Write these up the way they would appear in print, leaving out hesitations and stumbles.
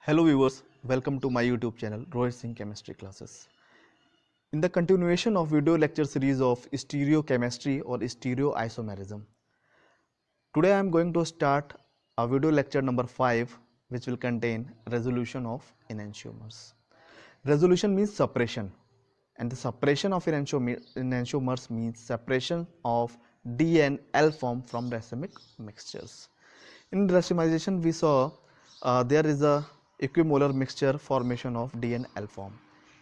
Hello viewers, welcome to my YouTube channel Rohit Singh Chemistry Classes. In the continuation of video lecture series of stereochemistry or stereoisomerism, today I am going to start a video lecture number 5 which will contain resolution of enantiomers. Resolution means separation, and the separation of enantiomers means separation of D and L form from racemic mixtures. In racemization we saw there is a equimolar mixture formation of D and L form,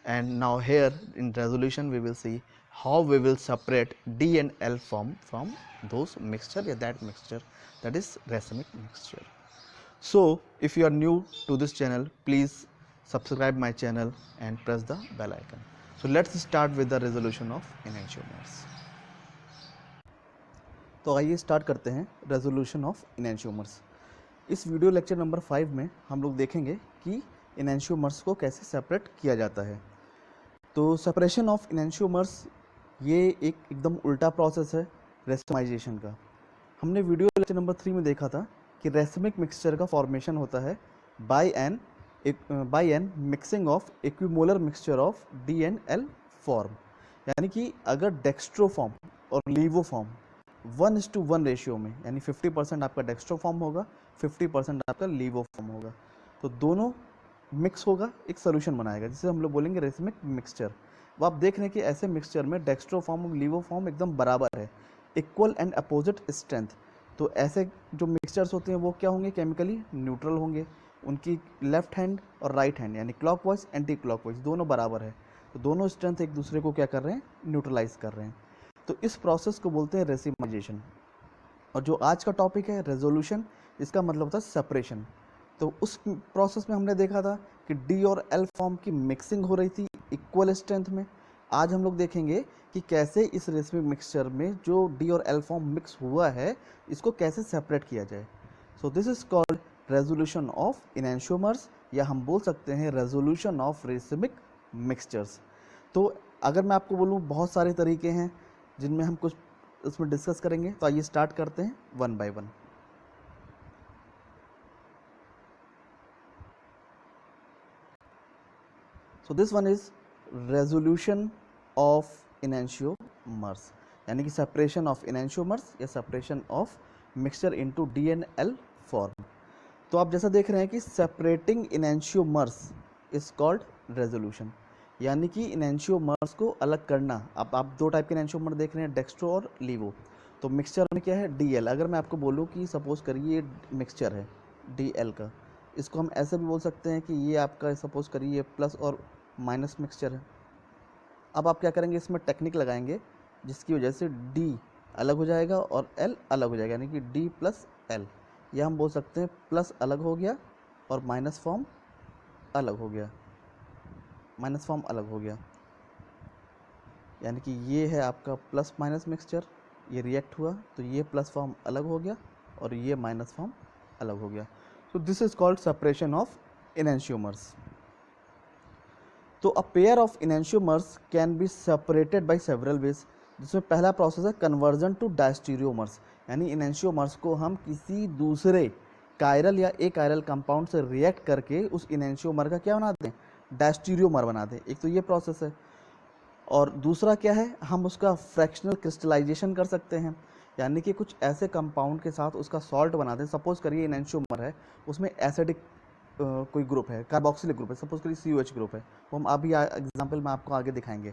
and now here in resolution we will see how we will separate D and L form from those mixture, that mixture, that is racemic mixture. So if you are new to this channel, please subscribe my channel and press the bell icon. So let's start with the resolution of enantiomers. तो आइए start करते हैं resolution of enantiomers. इस video lecture number 5 में हम लोग देखेंगे कि enantiomers को कैसे सेपरेट किया जाता है. तो सेपरेशन ऑफ enantiomers ये एक एकदम उल्टा प्रोसेस है रेसमाइजेशन का. हमने वीडियो लेक्चर नंबर 3 में देखा था कि रेसमिक मिक्सचर का फॉर्मेशन होता है by an mixing of equimolar mixture of D and L form. यानी कि अगर डेक्स्ट्रो फॉर्म और लीवो फॉर्म 1:1 रेशियो में, यानी 50% आपका डेक्स्ट्रो फॉर्म होगा, 50% आपका लीवो फॉर्म होगा, तो दोनों मिक्स होगा, एक सोल्यूशन बनाएगा जिसे हम लोग बोलेंगे रेसमिक मिक्सचर. वो आप देख रहे हैं कि ऐसे मिक्सचर में डेक्स्ट्रो फॉर्म और लीवो फॉर्म एकदम बराबर है, इक्वल एंड अपोजिट स्ट्रेंथ. तो ऐसे जो मिक्सचर्स होते हैं वो क्या होंगे, केमिकली न्यूट्रल होंगे. उनकी लेफ्ट हैंड और राइट हैंड यानी क्लॉकवाइज एंटी क्लॉकवाइज दोनों बराबर है, तो दोनों स्ट्रेंथ एक दूसरे को क्या कर रहे हैं, न्यूट्रलाइज कर रहे हैं. तो इस प्रोसेस को बोलते हैं रेसिमाइजेशन. और जो आज का टॉपिक है रेजोल्यूशन, इसका मतलब होता है सेपरेशन. तो उस प्रोसेस में हमने देखा था कि डी और एल फॉर्म की मिक्सिंग हो रही थी इक्वल स्ट्रेंथ में. आज हम लोग देखेंगे कि कैसे इस रेसमिक मिक्सचर में जो डी और एल फॉर्म मिक्स हुआ है इसको कैसे सेपरेट किया जाए. सो this is called resolution of enantiomers, या हम बोल सकते हैं रेजोल्यूशन ऑफ रेसमिक मिक्सचर्स. तो अगर मैं आपको बोलूँ बहुत सारे तरीके हैं जिनमें हम कुछ इसमें डिस्कस करेंगे, तो आइए स्टार्ट करते हैं one by one. So this one is resolution of enantiomers, यानी कि सेपरेशन ऑफ enantiomers या separation of mixture into D and L form. तो आप जैसा देख रहे हैं कि separating enantiomers is called resolution, यानी कि enantiomers को अलग करना. अब आप दो टाइप के enantiomer देख रहे हैं, डेक्स्ट्रो और लीवो. तो मिक्सचर में क्या है, डी एल. अगर मैं आपको बोलूँ कि सपोज करिए मिक्सचर है डी एल का, इसको हम ऐसे भी बोल सकते हैं कि ये आपका सपोज करिए प्लस और माइनस मिक्सचर है. अब आप क्या करेंगे, इसमें टेक्निक लगाएंगे जिसकी वजह से डी अलग हो जाएगा और एल अलग हो जाएगा, यानी कि डी प्लस एल. या हम बोल सकते हैं प्लस अलग हो गया और माइनस फॉर्म अलग हो गया, माइनस फॉर्म अलग हो गया. यानी कि ये है आपका प्लस माइनस मिक्सचर, ये रिएक्ट हुआ तो ये प्लस फॉर्म अलग हो गया और ये माइनस फॉर्म अलग हो गया. तो this is called separation of enantiomers. तो a pair of enantiomers can be separated by several ways, जिसमें पहला प्रोसेस है कन्वर्जन टू डायस्टीरियोमर्स. यानी enantiomers को हम किसी दूसरे कायरल या ए कायरल कंपाउंड से रिएक्ट करके उस enantiomer का क्या बनाते हैं, डायस्टीरियोमर बनाते हैं. एक तो ये प्रोसेस है, और दूसरा क्या है, हम उसका फ्रैक्शनल क्रिस्टलाइजेशन कर सकते हैं, यानी कि कुछ ऐसे कंपाउंड के साथ उसका सॉल्ट बनाते हैं. सपोज करिए enantiomer है, उसमें एसिडिक कोई ग्रुप है, कार्बोक्सिलिक ग्रुप है, सपोज करिए COH ग्रुप है. वो हम अभी एग्जांपल में आपको आगे दिखाएंगे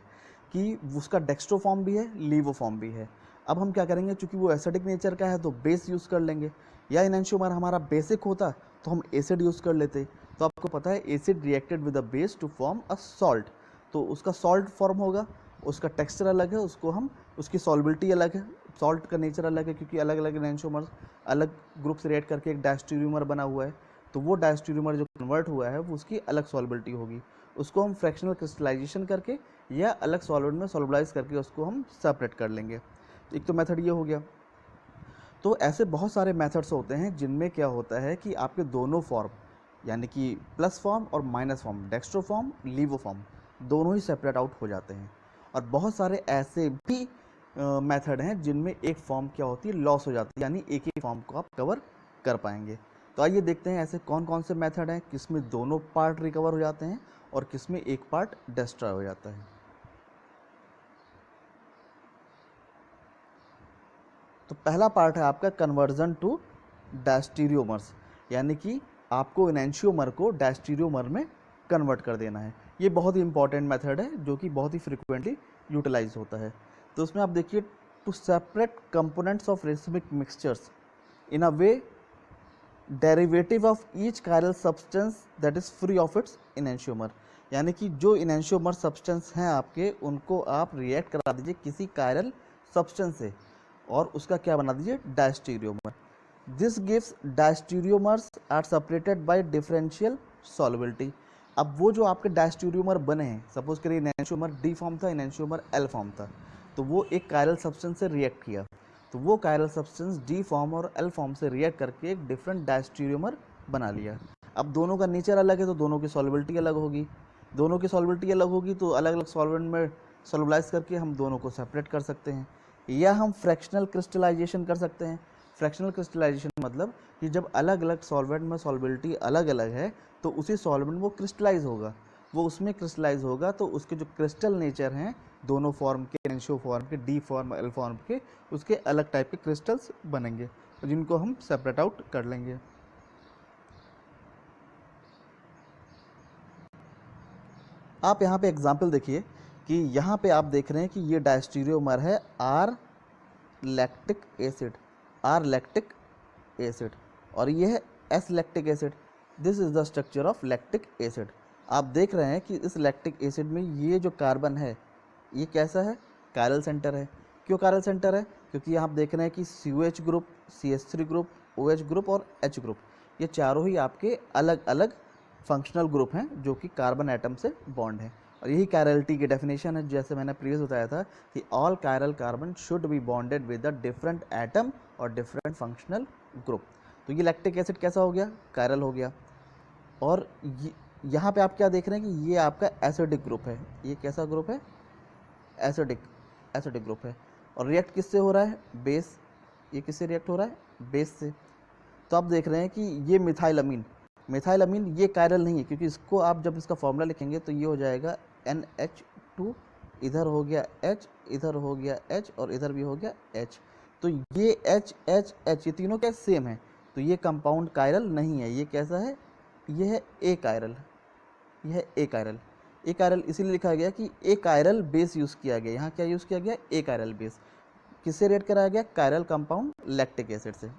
कि उसका डेक्स्ट्रो फॉर्म भी है, लीवो फॉर्म भी है. अब हम क्या करेंगे, चूंकि वो एसिडिक नेचर का है तो बेस यूज़ कर लेंगे, या enantiomer हमारा बेसिक होता तो हम एसिड यूज़ कर लेते. तो आपको पता है acid reacted with the base to form a salt, तो उसका सॉल्ट फॉर्म होगा, उसका टेक्सचर अलग है, उसको हम उसकी सॉल्बिलिटी अलग है, सॉल्ट का नेचर अलग है, क्योंकि अलग अलग enantiomers अलग ग्रुप से रिएक्ट करके एक डायस्टीरियोमर बना हुआ है. तो वो डायस्टीरियोमर जो कन्वर्ट हुआ है वो उसकी अलग सॉल्बिलिटी होगी, उसको हम फ्रैक्शनल क्रिस्टलाइजेशन करके या अलग सॉल्वेंट में सॉल्बलाइज करके उसको हम सेपरेट कर लेंगे. एक तो मेथड ये हो गया. तो ऐसे बहुत सारे मेथड्स होते हैं जिनमें क्या होता है कि आपके दोनों फॉर्म, यानी कि प्लस फॉर्म और minus form, dextro form, laevo form, दोनों ही सेपरेट आउट हो जाते हैं. और बहुत सारे ऐसे भी मेथड हैं जिनमें एक फॉर्म क्या होती है, लॉस हो जाती है, यानी एक ही फॉर्म को आप कवर कर पाएंगे. तो आइए देखते हैं ऐसे कौन कौन से मेथड हैं किसमें दोनों पार्ट रिकवर हो जाते हैं और किसमें एक पार्ट डिस्ट्रॉय हो जाता है। तो पहला पार्ट है आपका कन्वर्जन टू डायस्टीरियोमर्स, यानी कि आपको इनैंशियोमर को डायस्टीरियोमर में कन्वर्ट कर देना है। ये बहुत ही इंपॉर्टेंट मेथड है जो कि बहुत ही फ्रिक्वेंटली यूटिलाइज होता है। तो उसमें आप देखिए, two separate components of racemic mixtures in a way derivative of each chiral substance that is free of its enantiomer, यानी कि जो इनैंशियोमर सब्सटेंस हैं आपके उनको आप रिएक्ट करा दीजिए किसी कायरल सब्सटेंस से और उसका क्या बना दीजिए, diastereomer. This gives diastereomers are separated by differential solubility. अब वो जो आपके डायस्टीरियोमर बने हैं, सपोज करिए इनैंशियोमर डी फॉर्म था, इनैंशियोमर एल फॉर्म था, तो वो एक कायरल सब्सटेंस से रिएक्ट किया, तो वो कायरल सब्सटेंस डी फॉर्म और एल फॉर्म से रिएक्ट करके एक डिफरेंट डायस्टीरियोमर बना लिया। अब दोनों का नेचर अलग है तो दोनों की सॉल्युबिलिटी अलग होगी, दोनों की सॉल्युबिलिटी अलग होगी तो अलग अलग सॉल्वेंट में सॉल्युबलाइज करके हम दोनों को सेपरेट कर सकते हैं, या हम फ्रैक्शनल क्रिस्टलाइजेशन कर सकते हैं। फ्रैक्शनल क्रिस्टलाइजेशन मतलब कि जब अलग अलग सॉल्वेंट में सॉल्युबिलिटी अलग अलग है तो उसी सॉल्वेंट वो क्रिस्टलाइज होगा, वो उसमें क्रिस्टलाइज होगा तो उसके जो क्रिस्टल नेचर हैं दोनों फॉर्म के, एंशियो फॉर्म के, डी फॉर्म, एल फॉर्म के, उसके अलग टाइप के क्रिस्टल्स बनेंगे जिनको हम सेपरेट आउट कर लेंगे। आप यहाँ पे एग्जाम्पल देखिए कि यहाँ पे आप देख रहे हैं कि ये डायस्टीरियोमर है R lactic acid, R lactic acid, और ये है S lactic acid. This is the structure of lactic acid. आप देख रहे हैं कि इस लैक्टिक एसिड में ये जो कार्बन है ये कैसा है, कायरल सेंटर है। क्यों कायरल सेंटर है, क्योंकि आप देख रहे हैं कि COH group, CH3 group, OH group और H ग्रुप, ये चारों ही आपके अलग अलग फंक्शनल ग्रुप हैं जो कि कार्बन एटम से बॉन्ड है। और यही कायरलिटी की डेफिनेशन है, जैसे मैंने प्रीवियस बताया था कि all chiral carbon should be bonded with a different atom और डिफरेंट फंक्शनल ग्रुप। तो ये लैक्टिक एसिड कैसा हो गया, कायरल हो गया। और यहाँ पे आप क्या देख रहे हैं कि ये आपका एसिडिक ग्रुप है, ये कैसा ग्रुप है, एसिडिक, एसिडिक ग्रुप है। और रिएक्ट किससे हो रहा है, बेस, ये किससे रिएक्ट हो रहा है, बेस से। तो आप देख रहे हैं कि ये मिथाइलअमीन, मिथाइलअमीन ये कायरल नहीं है क्योंकि इसको आप जब इसका फॉर्मूला लिखेंगे तो ये हो जाएगा NH2, इधर हो गया H, इधर हो गया H और इधर भी हो गया H। तो ये H H H ये तीनों क्या सेम है, तो ये कंपाउंड कायरल नहीं है, ये कैसा है, ये है ए कायरल, यह है ए कायरल। ए कायरल इसीलिए लिखा गया कि ए कायरल बेस यूज़ किया गया, यहाँ क्या यूज़ किया गया, ए कायरल बेस। किससे रिएक्ट कराया गया, कायरल कंपाउंड लैक्टिक एसिड से।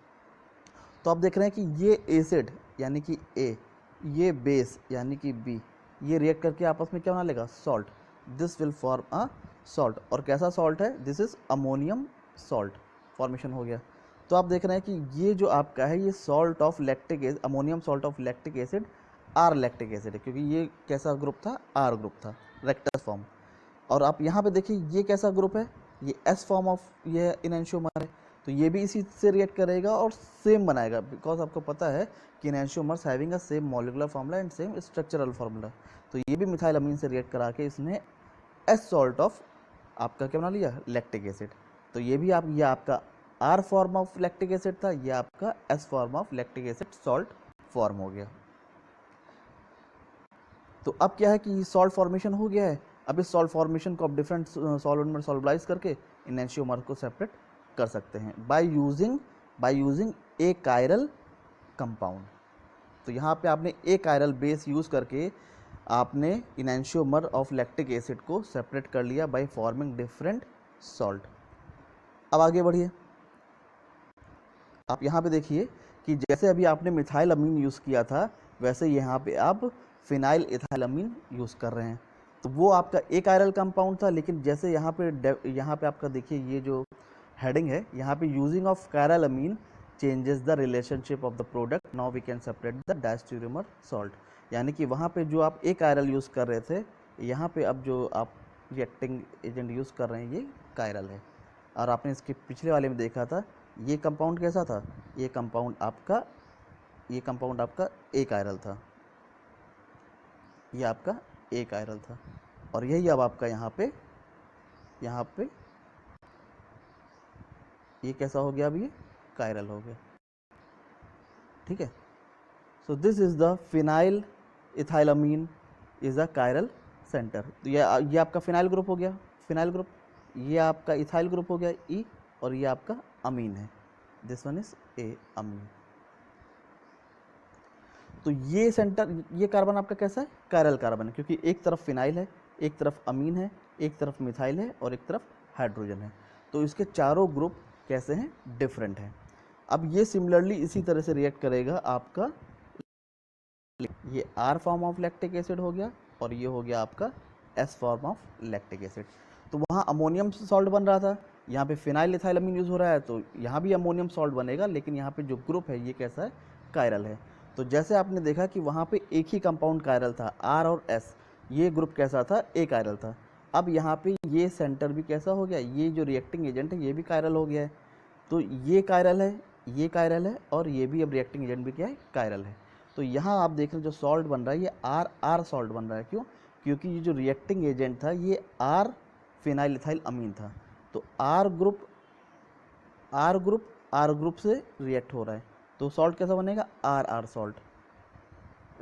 तो आप देख रहे हैं कि ये एसिड यानी कि ए, ये बेस यानी कि बी, ये रिएक्ट करके आपस में क्या बना लेगा, salt. This will form a salt. और कैसा सॉल्ट है, this is ammonium salt formation हो गया। तो आप देख रहे हैं कि ये जो आपका है ये salt of lactic acid, ammonium salt of lactic acid R lactic acid है, क्योंकि ये कैसा ग्रुप था, आर ग्रुप था, रेक्टस फॉर्म। और आप यहाँ पे देखिए ये कैसा ग्रुप है, ये एस फॉर्म ऑफ ये इनैंशियोमर है, तो ये भी इसी से रिएक्ट करेगा और सेम बनाएगा, बिकॉज आपको पता है कि enantiomers having a same molecular formula and same structural formula. तो ये भी मिथाइलअमीन से रिएक्ट करा के इसने एस सॉल्ट ऑफ आपका क्या बना लिया, लैक्टिक एसिड। तो ये भी आप, ये आपका R form of lactic acid था, ये आपका S form of lactic acid salt form हो गया। तो अब क्या है कि सॉल्ट फॉर्मेशन हो गया है, अब इस सॉल्ट फॉर्मेशन को आप डिफरेंट सॉल्वेंट में सॉल्वलाइज करके इनैंशियोमर को सेपरेट कर सकते हैं by using A chiral compound. तो यहाँ पे आपने ए कायरल बेस यूज़ करके आपने इनैंशियोमर ऑफ लैक्टिक एसिड को सेपरेट कर लिया बाय फॉर्मिंग डिफरेंट सॉल्ट। अब आगे बढ़िए, आप यहाँ पे देखिए कि जैसे अभी आपने मिथाइल अमीन यूज़ किया था वैसे यहाँ पे आप फिनाइल इथाइलअमीन यूज़ कर रहे हैं। तो वो आपका एक आयरल कंपाउंड था, लेकिन जैसे यहाँ पे आपका देखिए ये जो हेडिंग है यहाँ पे using of chiral amine changes the relationship of the product, now we can separate the diastereomer salt. यानी कि वहाँ पे जो आप एक आयरल यूज़ कर रहे थे, यहाँ पे अब जो आप रिएक्टिंग एजेंट यूज़ कर रहे हैं ये कायरल है। और आपने इसके पिछले वाले में देखा था ये कंपाउंड कैसा था, ये कंपाउंड आपका एक आयरल था, ये आपका एक आयरल था। और यही अब आपका यहाँ पे ये कैसा हो गया, अब ये कायरल हो गया, ठीक है। So this is the phenyl ethylamine is a chiral centre. तो ये आपका फिनाइल ग्रुप हो गया, फिनाइल ग्रुप, ये आपका इथाइल ग्रुप हो गया ई, और ये आपका अमीन है, दिस वन इज ए अमीन। तो ये सेंटर, ये कार्बन आपका कैसा है, कायरल कार्बन है, क्योंकि एक तरफ फिनाइल है, एक तरफ अमीन है, एक तरफ मिथाइल है और एक तरफ हाइड्रोजन है। तो इसके चारों ग्रुप कैसे हैं, डिफरेंट हैं। अब ये सिमिलरली इसी तरह से रिएक्ट करेगा आपका, ये R form of lactic acid हो गया और ये हो गया आपका S form of lactic acid. तो वहाँ अमोनियम सॉल्ट बन रहा था, यहाँ पे फिनाइल इथाइलामीन यूज़ हो रहा है, तो यहाँ भी अमोनियम सॉल्ट बनेगा, लेकिन यहाँ पे जो ग्रुप है ये कैसा है, कायरल है। तो जैसे आपने देखा कि वहाँ पे एक ही कंपाउंड कायरल था, आर और एस, ये ग्रुप कैसा था, ए कायरल था। अब यहाँ पे ये सेंटर भी कैसा हो गया, ये जो रिएक्टिंग एजेंट है ये भी कायरल हो गया है। तो ये कायरल है, ये कायरल है, और ये भी अब रिएक्टिंग एजेंट भी क्या है, कायरल है। तो यहाँ आप देख रहे हैं जो सॉल्ट बन रहा है ये आर आर सॉल्ट बन रहा है। क्यों? क्योंकि ये जो रिएक्टिंग एजेंट था ये आर फिनाइल इथाइल अमीन था। तो आर ग्रुप आर ग्रुप से रिएक्ट हो रहा है, तो सॉल्ट कैसा बनेगा, आर आर सॉल्ट।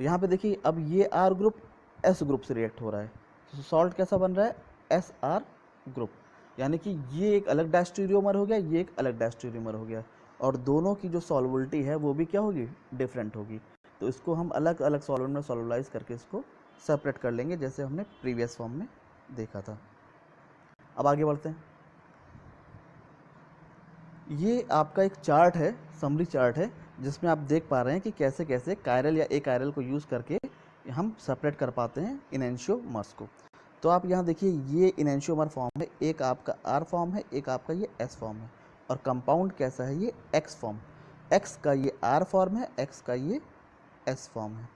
यहाँ पे देखिए अब ये आर ग्रुप एस ग्रुप से रिएक्ट हो रहा है, तो सॉल्ट कैसा बन रहा है, एस आर ग्रुप। यानी कि ये एक अलग डायस्टीरियोमर हो गया, ये एक अलग डायस्टीरियोमर हो गया, और दोनों की जो सॉल्युबिलिटी है वो भी क्या होगी, डिफरेंट होगी। तो इसको हम अलग अलग सॉल्वेंट में सॉल्युलाइज करके इसको सेपरेट कर लेंगे, जैसे हमने प्रीवियस फॉर्म में देखा था। अब आगे बढ़ते हैं। ये आपका एक चार्ट है, समरी चार्ट है, जिसमें आप देख पा रहे हैं कि कैसे कैसे कायरल या ए कायरल को यूज़ करके हम सेपरेट कर पाते हैं इनैंशियोमर्स को। तो आप यहाँ देखिए ये इनैंशियोमर फॉर्म है, एक आपका आर फॉर्म है, एक आपका ये एस फॉर्म है, और कंपाउंड कैसा है, ये एक्स फॉर्म, एक्स का ये आर फॉर्म है, एक्स का ये एस फॉर्म है।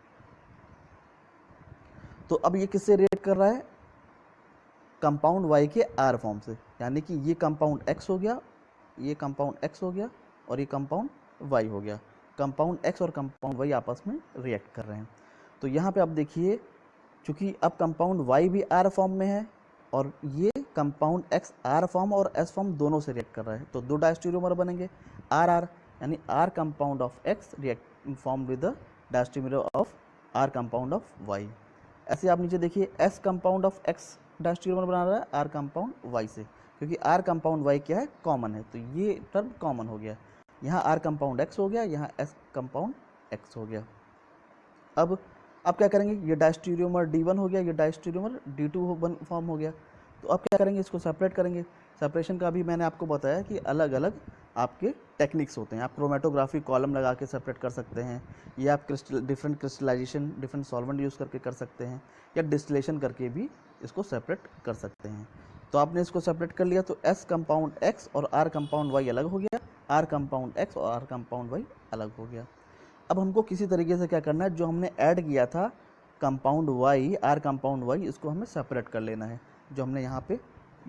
तो अब ये किससे रिएक्ट कर रहा है, कंपाउंड वाई के आर फॉर्म से, यानी कि ये कंपाउंड एक्स हो गया, ये कंपाउंड एक्स हो गया, और ये कंपाउंड वाई हो गया। कंपाउंड एक्स और कंपाउंड वाई आपस में रिएक्ट कर रहे हैं। तो यहाँ पे आप देखिए, चूँकि अब कंपाउंड वाई भी आर फॉर्म में है, और ये कंपाउंड एक्स आर फॉर्म और एस फॉर्म दोनों से रिएक्ट कर रहा है, तो दो डायस्टीरियोमर बनेंगे, आर आर, यानी R compound of X react form with the diastereomer of R compound of Y. ऐसे आप नीचे देखिए, S compound of X diastereomer बना रहा है आर कंपाउंड वाई से, क्योंकि आर कंपाउंड वाई क्या है, कॉमन है, तो ये टर्म कॉमन हो गया। यहाँ आर कंपाउंड एक्स हो गया, यहाँ एस कंपाउंड एक्स हो गया। अब क्या करेंगे, ये डायस्टीरियोमर D1 हो गया, ये डायस्टीरियोमर D2 फॉर्म हो गया। तो अब क्या करेंगे, इसको सेपरेट करेंगे। सेपरेशन का भी मैंने आपको बताया कि अलग अलग आपके टेक्निक्स होते हैं। आप क्रोमेटोग्राफी कॉलम लगा के सेपरेट कर सकते हैं, या आप different crystallization, different solvent use करके कर सकते हैं, या डिस्टिलेशन करके भी इसको सेपरेट कर सकते हैं। तो आपने इसको सेपरेट कर लिया, तो एस कंपाउंड एक्स और आर कंपाउंड वाई अलग हो गया, आर कंपाउंड एक्स और आर कंपाउंड वाई अलग हो गया। अब हमको किसी तरीके से क्या करना है, जो हमने ऐड किया था compound Y, R compound Y, इसको हमें सेपरेट कर लेना है, जो हमने यहाँ पे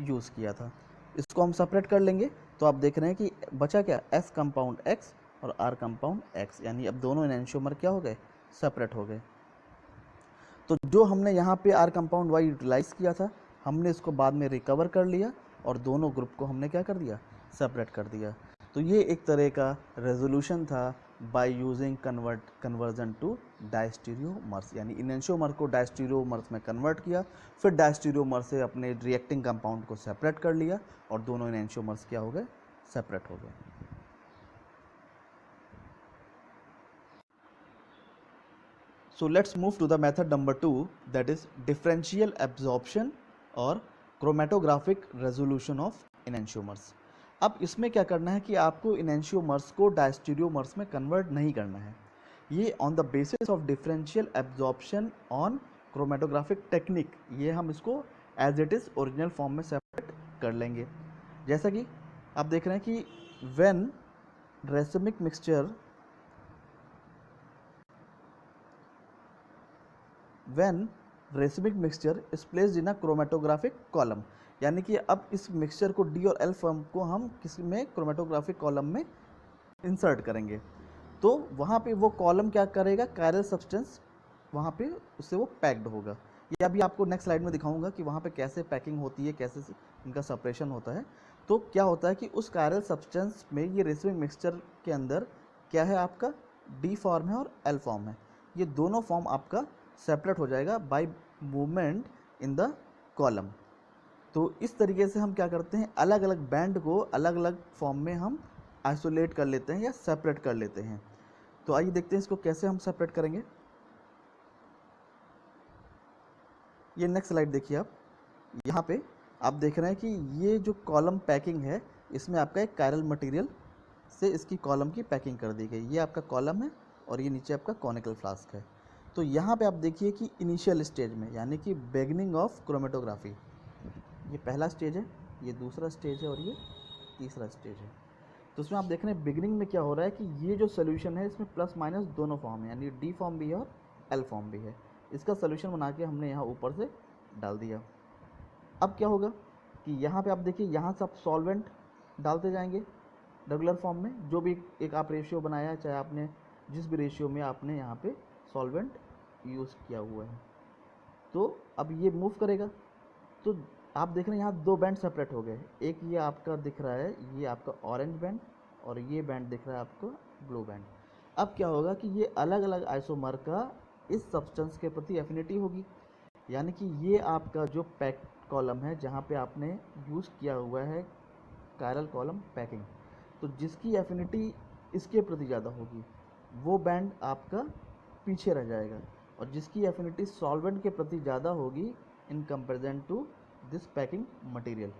यूज़ किया था। इसको हम सेपरेट कर लेंगे, तो आप देख रहे हैं कि बचा क्या, एस कंपाउंड एक्स और आर कंपाउंड एक्स, यानी अब दोनों एनैंशियोमर क्या हो गए, सेपरेट हो गए। तो जो हमने यहाँ पे आर कंपाउंड वाई यूटिलाइज़ किया था, हमने इसको बाद में रिकवर कर लिया, और दोनों ग्रुप को हमने क्या कर दिया, सेपरेट कर दिया। तो ये एक तरह का रेजोल्यूशन था by using conversion to diastereomers, यानी इनैंशियोमर को डायस्टीरियोमर्स में कन्वर्ट किया, फिर डायस्टीरियोमर से अपने रिएक्टिंग कंपाउंड को सेपरेट कर लिया, और दोनों इनैंशियोमर्स क्या हो गए, सेपरेट हो गए। So let's move to the method number 2, that is differential absorption और chromatographic resolution of enantiomers। अब इसमें क्या करना है कि आपको enantiomers को डायस्टीरियोमर्स में कन्वर्ट नहीं करना है, ये on the basis of differential absorption on chromatographic technique, ये हम इसको as it is original form में सेपरेट कर लेंगे। जैसा कि आप देख रहे हैं कि when racemic mixture when racemic mixture is placed in a chromatographic column, यानी कि अब इस मिक्सचर को डी और एल फॉर्म को हम किसी में क्रोमेटोग्राफिक कॉलम में इंसर्ट करेंगे, तो वहाँ पे वो कॉलम क्या करेगा, कायरल सब्सटेंस वहाँ पे उससे वो पैक्ड होगा। ये अभी आपको नेक्स्ट स्लाइड में दिखाऊंगा कि वहाँ पे कैसे पैकिंग होती है, कैसे इनका सेपरेशन होता है। तो क्या होता है कि उस कायरल सब्सटेंस में ये रेसिमिक मिक्सचर के अंदर क्या है, आपका डी फॉर्म है और एल फॉर्म है, ये दोनों फॉर्म आपका सेपरेट हो जाएगा by movement in the column. तो इस तरीके से हम क्या करते हैं, अलग अलग बैंड को अलग अलग फॉर्म में हम आइसोलेट कर लेते हैं या सेपरेट कर लेते हैं। तो आइए देखते हैं इसको कैसे हम सेपरेट करेंगे। ये नेक्स्ट स्लाइड देखिए आप, यहाँ पे आप देख रहे हैं कि ये जो कॉलम पैकिंग है इसमें आपका एक कायरल मटेरियल से इसकी कॉलम की पैकिंग कर दी गई। ये आपका कॉलम है और ये नीचे आपका कॉनिकल फ्लास्क है। तो यहाँ पे आप देखिए कि इनिशियल स्टेज में यानी कि बिगनिंग ऑफ क्रोमेटोग्राफी, ये पहला स्टेज है, ये दूसरा स्टेज है और ये तीसरा स्टेज है। तो उसमें आप देख रहे हैं बिगनिंग में क्या हो रहा है कि ये जो सोल्यूशन है इसमें प्लस माइनस दोनों फॉर्म है, यानी डी फॉर्म भी है और एल फॉर्म भी है। इसका सोल्यूशन बना के हमने यहाँ ऊपर से डाल दिया। अब क्या होगा कि यहाँ पे आप देखिए, यहाँ से आप सॉल्वेंट डालते जाएंगे रेगुलर फॉर्म में, जो भी एक आप रेशियो बनाया है, चाहे आपने जिस भी रेशियो में आपने यहाँ पे सॉल्वेंट यूज़ किया हुआ है। तो अब ये मूव करेगा, तो आप देख रहे हैं यहाँ दो बैंड सेपरेट हो गए। एक ये आपका दिख रहा है, ये आपका ऑरेंज बैंड, और ये बैंड दिख रहा है आपको ब्लू बैंड। अब क्या होगा कि ये अलग अलग आइसोमर का इस सब्सटेंस के प्रति एफिनिटी होगी, यानी कि ये आपका जो पैक कॉलम है जहाँ पे आपने यूज़ किया हुआ है कायरल कॉलम पैकिंग, तो जिसकी एफिनिटी इसके प्रति ज़्यादा होगी वो बैंड आपका पीछे रह जाएगा, और जिसकी एफिनिटी सॉल्वेंट के प्रति ज़्यादा होगी in comparison to this packing material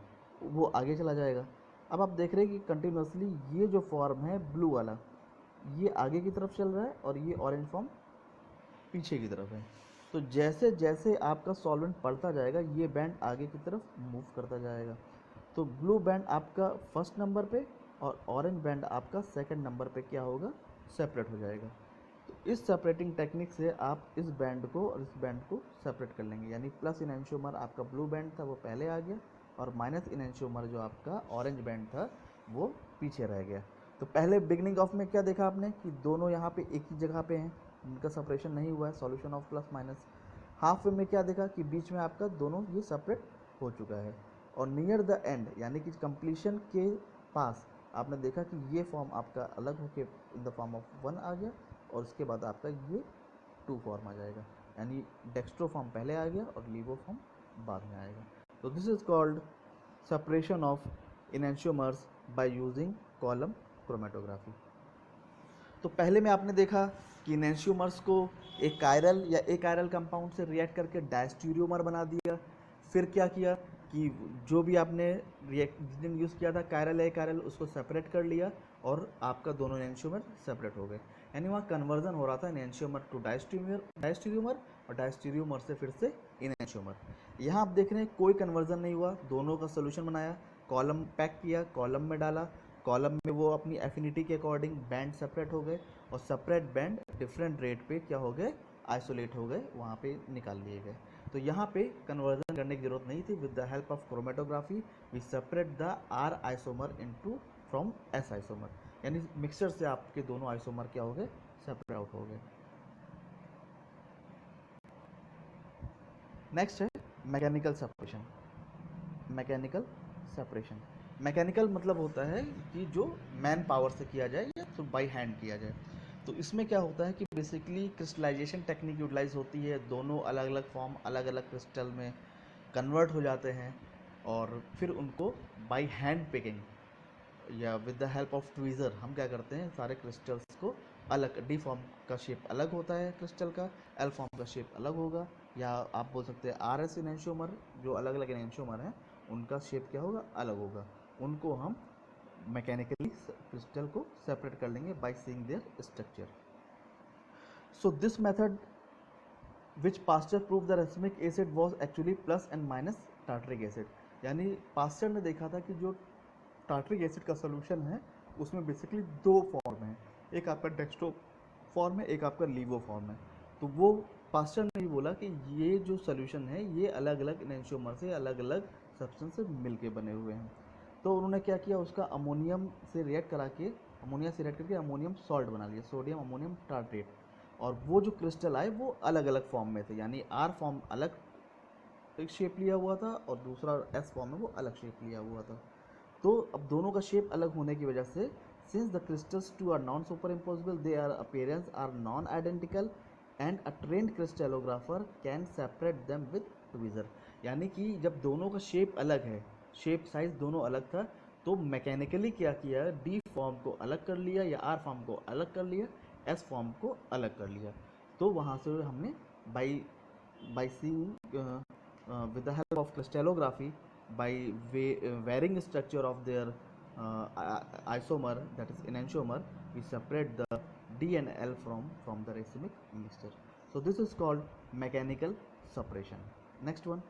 वो आगे चला जाएगा। अब आप देख रहे हैं कि कंटिन्यूसली ये जो फॉर्म है ब्लू वाला ये आगे की तरफ चल रहा है और ये ऑरेंज फॉर्म पीछे की तरफ है। तो जैसे जैसे आपका सॉल्वेंट पड़ता जाएगा ये बैंड आगे की तरफ मूव करता जाएगा। तो ब्लू बैंड आपका फर्स्ट नंबर पे और ऑरेंज बैंड आपका सेकंड नंबर पे क्या होगा, सेपरेट हो जाएगा। तो इस सेपरेटिंग टेक्निक से आप इस बैंड को और इस बैंड को सेपरेट कर लेंगे, यानी प्लस इनैंशियोमर आपका ब्लू बैंड था वो पहले आ गया और माइनस इनैंशियोमर जो आपका ऑरेंज बैंड था वो पीछे रह गया। तो पहले बिगनिंग ऑफ में क्या देखा आपने कि दोनों यहाँ पे एक ही जगह पे हैं, इनका सेपरेशन नहीं हुआ है, solution of plus minus. Half में क्या देखा कि बीच में आपका दोनों ये सेपरेट हो चुका है, और नियर द एंड यानी कि कंप्लीशन के पास आपने देखा कि ये फॉर्म आपका अलग होके in the form of one आ गया, और उसके बाद आपका ये टू फॉर्म आ जाएगा, यानी डेक्स्ट्रो फॉर्म पहले आ गया और लीवो फॉर्म बाद में आएगा। तो this is called separation of enantiomers by using column chromatography. तो पहले में आपने देखा कि इनैंशियोमर्स को एक कायरल या एकायरल कंपाउंड से रिएक्ट करके डायस्टीरियोमर बना दिया। फिर क्या किया कि जो भी आपने रिएक्टेंट यूज़ किया था कायरल या एकायरल उसको सेपरेट कर लिया और आपका दोनों इनैंशियोमर सेपरेट हो गए, यानी वहाँ कन्वर्जन हो रहा था इनैंशियोमर टू डायस्टीरियोमर और डायस्टीरियोमर से फिर से इनैंशियोमर। यहाँ आप देख रहे हैं कोई कन्वर्जन नहीं हुआ, दोनों का सोल्यूशन बनाया, कॉलम पैक किया, कॉलम में डाला, कॉलम में वो अपनी एफिनिटी के अकॉर्डिंग बैंड सेपरेट हो गए, और सेपरेट बैंड डिफरेंट रेट पे क्या हो गए, आइसोलेट हो गए, वहाँ पे निकाल लिए गए। तो यहाँ पे कन्वर्जन करने की जरूरत नहीं थी। With the help of chromatography we separate the R isomer into from S isomer, यानी मिक्सचर से आपके दोनों आइसोमर क्या हो गए, सेपरेट आउट हो गए। नेक्स्ट है mechanical separation. Mechanical separation, mechanical मतलब होता है कि जो मैन पावर से किया जाए या तो बाई हैंड किया जाए। तो इसमें क्या होता है कि बेसिकली क्रिस्टलाइजेशन टेक्निक यूटिलाइज होती है, दोनों अलग अलग फॉर्म अलग अलग क्रिस्टल में कन्वर्ट हो जाते हैं, और फिर उनको बाई हैंड पिकिंग या with the help of tweezer हम क्या करते हैं, सारे क्रिस्टल्स को अलग, डी फॉर्म का शेप अलग होता है क्रिस्टल का, एल फॉर्म का शेप अलग होगा, या आप बोल सकते हैं आर एस इनैंशियोमर, जो अलग अलग इनैंशियोमर हैं उनका शेप क्या होगा, अलग होगा। उनको हम मैकेनिकली क्रिस्टल को सेपरेट कर लेंगे by seeing their structure. So this method which Pasteur prove the racemic acid was actually plus and minus tartaric acid, यानी पास्चर ने देखा था कि जो टार्टरिक एसिड का सोल्यूशन है उसमें बेसिकली दो फॉर्म है, एक आपका डेक्स्ट्रो फॉर्म है, एक आपका लीवो फॉर्म है। तो वो पास्चर ने भी बोला कि ये जो सोल्यूशन है ये अलग अलग इनैंशियोमर से अलग अलग सब्सटेंस से मिल के बने हुए हैं। तो उन्होंने क्या किया, उसका अमोनियम से रिएक्ट करा के, अमोनिया से रिएक्ट करके अमोनियम सॉल्ट बना लिया, सोडियम अमोनियम टार्ट्रेट, और वो जो क्रिस्टल आए वो अलग अलग फॉर्म में थे, यानी आर फॉर्म अलग एक शेप लिया हुआ था और दूसरा एस फॉर्म में वो अलग शेप लिया हुआ था। तो अब दोनों का शेप अलग होने की वजह से since the crystals two are non super impossible they are appearance are non identical and a trained crystallographer can separate them with tweezer. यानी कि जब दोनों का शेप अलग है, शेप साइज दोनों अलग था, तो मैकेनिकली क्या किया, डी फॉर्म को अलग कर लिया या आर फॉर्म को अलग कर लिया, एस फॉर्म को अलग कर लिया। तो वहाँ से हमने by by seeing with the help of crystallography, by varying structure of their isomer, that is enantiomer, we separate the D and L from the racemic mixture. So this is called mechanical separation. Next one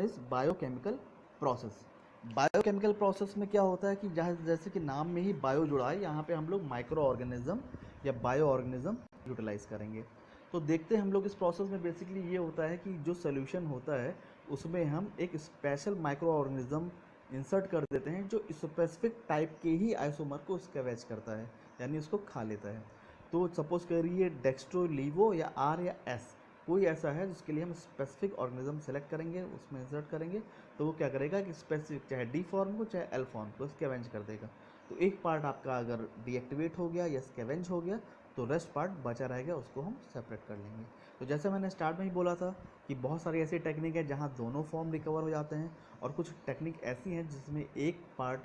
is biochemical process. Biochemical process में क्या होता है कि जैसे कि नाम में ही bio जुड़ा है, यहाँ पे हम लोग माइक्रो ऑर्गेनिज्म या बायो ऑर्गेनिज्म यूटिलाइज करेंगे। तो देखते हैं हम लोग इस प्रोसेस में बेसिकली ये होता है कि जो सोल्यूशन होता है उसमें हम एक स्पेशल माइक्रो ऑर्गेनिज्म इंसर्ट कर देते हैं जो स्पेसिफिक टाइप के ही आइसोमर को स्कैवेज करता है, यानी उसको खा लेता है। तो सपोज करिए डेक्स्ट्रोलीवो या आर या एस, कोई ऐसा है जिसके लिए हम स्पेसिफिक ऑर्गेनिज्म सेलेक्ट करेंगे, उसमें इंसर्ट करेंगे, तो वो क्या करेगा कि स्पेसिफिक चाहे डी फॉर्म को चाहे एल फॉर्म को स्कैवेंज कर देगा। तो एक पार्ट आपका अगर डीएक्टिवेट हो गया या स्कैवेंज हो गया तो रेस्ट पार्ट बचा रहेगा, उसको हम सेपरेट कर लेंगे। तो जैसे मैंने स्टार्ट में ही बोला था कि बहुत सारी ऐसी टेक्निक है जहाँ दोनों फॉर्म रिकवर हो जाते हैं, और कुछ टेक्निक ऐसी हैं जिसमें एक पार्ट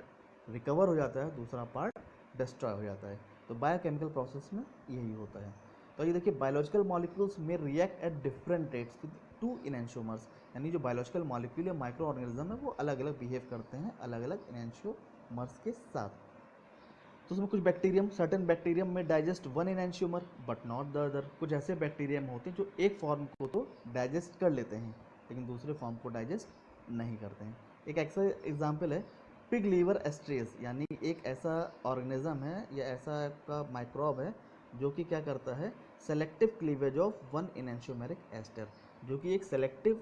रिकवर हो जाता है, दूसरा पार्ट डिस्ट्रॉय हो जाता है। तो बायोकेमिकल प्रोसेस में यही होता है। तो ये देखिए, बायोलॉजिकल मॉलिक्यूल्स में react at different rates with two enantiomers, यानी जो बायोलॉजिकल मॉलिक्यूल या माइक्रो ऑर्गेनिज्म है वो अलग अलग बिहेव करते हैं अलग अलग इनैंशियोमर्स के साथ। तो उसमें कुछ बैक्टीरियम, सर्टेन बैक्टीरियम में digest one enantiomer but not the other. कुछ ऐसे बैक्टीरियम होते हैं जो एक फॉर्म को तो डाइजेस्ट कर लेते हैं लेकिन दूसरे फॉर्म को डाइजेस्ट नहीं करते हैं। एक ऐसा एग्जाम्पल है पिग लीवर एस्ट्रेस, यानी एक ऐसा ऑर्गेनिज्म है या ऐसा का माइक्रोब है जो कि क्या करता है, selective cleavage of one enantiomeric ester, जो कि एक सेलेक्टिव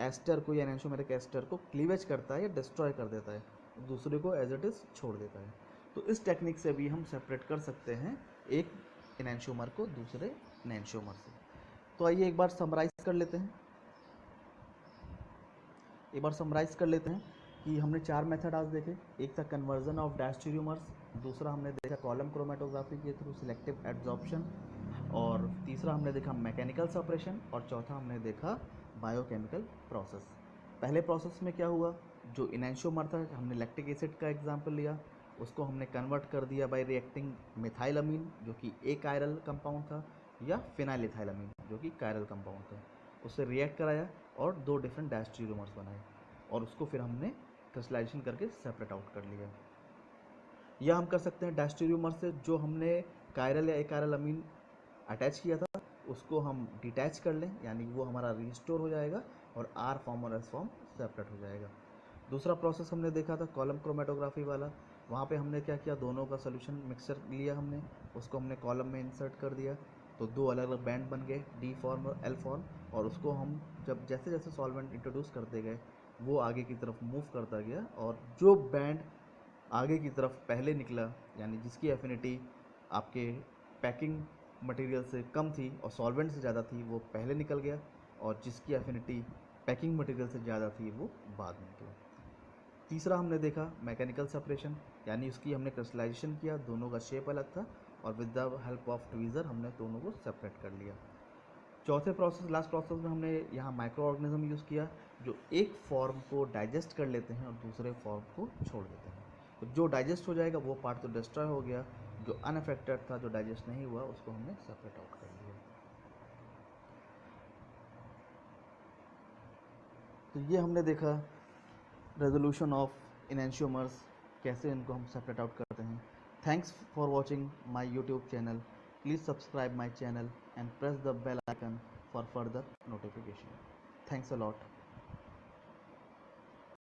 एस्टर को या इनैंशियोमेरिक एस्टर को क्लीवेज करता है या डिस्ट्रॉय कर देता है, दूसरे को एज इट इज़ छोड़ देता है। तो इस टेक्निक से भी हम सेपरेट कर सकते हैं एक इनैंशियोमर को दूसरे इनैंशियोमर से। तो आइए एक बार समराइज कर लेते हैं, कि हमने 4 मेथड आज देखे। एक था कन्वर्जन ऑफ डायस्टेरियोमर्स, दूसरा हमने देखा कॉलम क्रोमेटोग्राफी के थ्रू सिलेक्टिव एड्जॉर्प्शन, और तीसरा हमने देखा मैकेनिकल सेपरेशन, और चौथा हमने देखा बायोकेमिकल प्रोसेस। पहले प्रोसेस में क्या हुआ, जो इनैंशियोमर था हमने लैक्टिक एसिड का एग्जाम्पल लिया, उसको हमने कन्वर्ट कर दिया बाय रिएक्टिंग मिथाइलअमीन जो कि एक कायरल कंपाउंड था, या फिनाइलइथाइलअमीन जो कि कायरल कंपाउंड था, उससे रिएक्ट कराया और 2 डिफरेंट डायस्टेरियोमर्स बनाए, और उसको फिर हमने क्रिस्टलाइजेशन करके सेपरेट आउट कर लिया। या हम कर सकते हैं डायस्टेरियोमर से जो हमने कायरल या एकायरल अमीन अटैच किया था उसको हम डिटैच कर लें, यानी वो हमारा रिस्टोर हो जाएगा और आर फॉर्म और एस फॉर्म सेपरेट हो जाएगा। दूसरा प्रोसेस हमने देखा था कॉलम क्रोमेटोग्राफी वाला, वहाँ पे हमने क्या किया, दोनों का सोल्यूशन मिक्सचर लिया हमने, उसको हमने कॉलम में इंसर्ट कर दिया, तो 2 अलग अलग बैंड बन गए, डी फॉर्म और एल फॉर्म, और उसको हम जब जैसे जैसे सॉल्वेंट इंट्रोड्यूस करते गए वो आगे की तरफ मूव करता गया, और जो बैंड आगे की तरफ पहले निकला, यानी जिसकी एफिनिटी आपके पैकिंग मटेरियल से कम थी और सॉल्वेंट से ज़्यादा थी, वो पहले निकल गया, और जिसकी एफिनिटी पैकिंग मटेरियल से ज़्यादा थी वो बाद में निकला। तीसरा हमने देखा मैकेनिकल सेपरेशन, यानी उसकी हमने क्रिस्टलाइजेशन किया, दोनों का शेप अलग था, और with the help of tweezer हमने दोनों को सेपरेट कर लिया। चौथे प्रोसेस, लास्ट प्रोसेस में हमने यहाँ माइक्रो ऑर्गेनिज्म यूज़ किया जो एक फॉर्म को डाइजेस्ट कर लेते हैं और दूसरे फॉर्म को छोड़ देते हैं। तो जो डाइजेस्ट हो जाएगा वो पार्ट तो डिस्ट्रॉय हो गया, जो अनअफेक्टेड था, जो डाइजेस्ट नहीं हुआ, उसको हमने सेपरेट आउट कर लिया। तो ये हमने देखा रेजोल्यूशन ऑफ इनैंशियोमर्स, कैसे इनको हम सेपरेट आउट करते हैं। Thanks for watching my YouTube channel. Please subscribe my channel and press the bell icon for further notification. Thanks a lot.